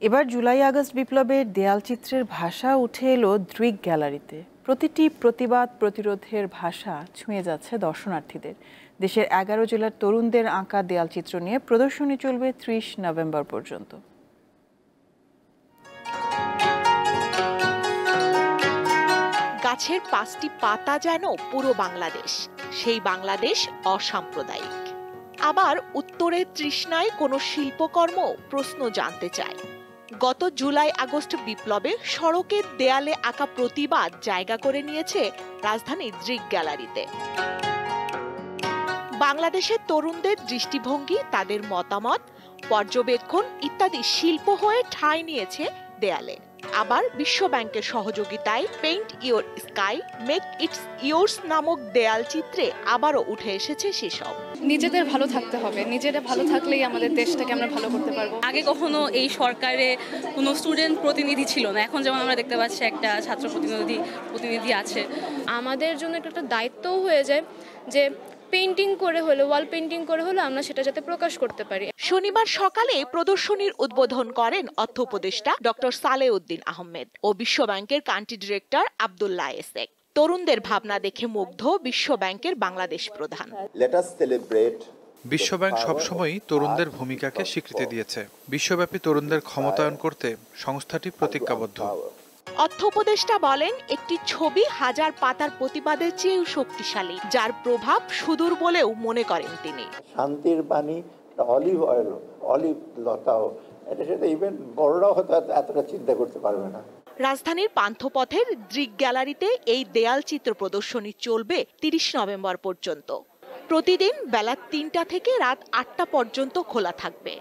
এবার July August বিপ্লবের দেয়ালচিত্রের ভাষা উঠে এলো দৃক গ্যালারিতে। প্রতিটি প্রতিবাদ প্রতিরোধের ভাষা ছুঁয়ে যাচ্ছে দর্শনার্থীদের। দেশের 11 জেলার তরুণদের আঁকা দেয়ালচিত্র নিয়ে প্রদর্শনী চলবে 30 নভেম্বর পর্যন্ত। গাছের 5টি পাতা যেন পুরো বাংলাদেশ, সেই বাংলাদেশ অসাম্প্রদায়িক। আবার উত্তরের তৃষ্ণায় কোনো শিল্পকর্ম প্রশ্ন জানতে চায়। গত জুলাই আগস্ট বিপ্লবে সড়কের দেয়ালে আঁকা প্রতিবাদ জায়গা করে নিয়েছে রাজধানীর দৃক গ্যালারিতে। বাংলাদেশের তরুণদের দৃষ্টিভঙ্গি, তাদের মতামত, পর্যবেক্ষণ ইত্যাদি শিল্প হয়ে ঠাঁই নিয়েছে দেয়ালে। আবার বিশ্ব ব্যাংকের সহযোগিতায় paint your sky make it's yours নামক দেয়াল চিত্রে আবারও উঠে এসেছে সেসব। নিজেদের ভালো থাকতে হবে, নিজেরা ভালো থাকলেই আমাদের দেশটাকে আমরা ভালো করতে পারবো। আগে কখনো এই সরকারে কোনো স্টুডেন্ট প্রতিনিধি ছিল না, এখন যেমন আমরা দেখতে পাচ্ছি একটা ছাত্র প্রতিনিধি আছে। আমাদের জন্য একটা দায়িত্বও হয়ে যায় যে পেইন্টিং করে হলো, ওয়াল পেইন্টিং করে হলো আমরা সেটা যাতে প্রকাশ করতে পারি। শনিবার সকালে প্রদর্শনীর উদ্বোধন করেন অর্থ উপদেষ্টা ডক্টর সালেউদ্দিন আহমেদ ও বিশ্ব ব্যাংকের কান্ট্রি ডিরেক্টর আব্দুল্লাহ এসেক। তরুণদের ভাবনা দেখে মুগ্ধ বিশ্ব ব্যাংকের বাংলাদেশ প্রধান। বিশ্বব্যাংক সবসময়ই তরুণদের ভূমিকাকে স্বীকৃতি দিয়েছে। বিশ্বব্যাপী তরুণদের ক্ষমতায়ন করতে সংস্থাটি প্রতিজ্ঞাবদ্ধ। অর্থ উপদেষ্টা বলেন, একটি ছবি হাজার পাতার প্রতিবাদের চেয়েও শক্তিশালী, যার প্রভাব সুদূর বলেও মনে করেন তিনি। শান্তির বাণী, অলিভ অয়েল, অলিভ লতাও, এটা সেটা ইভেন বড়রাও হয়তো এতটা চিন্তা করতে পারবে না। রাজধানীর পান্থপথের দৃক গ্যালারিতে এই দেয়াল চিত্র প্রদর্শনী চলবে 30 নভেম্বর পর্যন্ত। প্রতিদিন বেলা 3টা থেকে রাত 8টা পর্যন্ত খোলা থাকবে।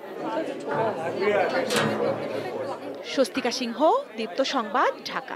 স্বস্তিকা সিংহ, দীপ্ত সংবাদ, ঢাকা।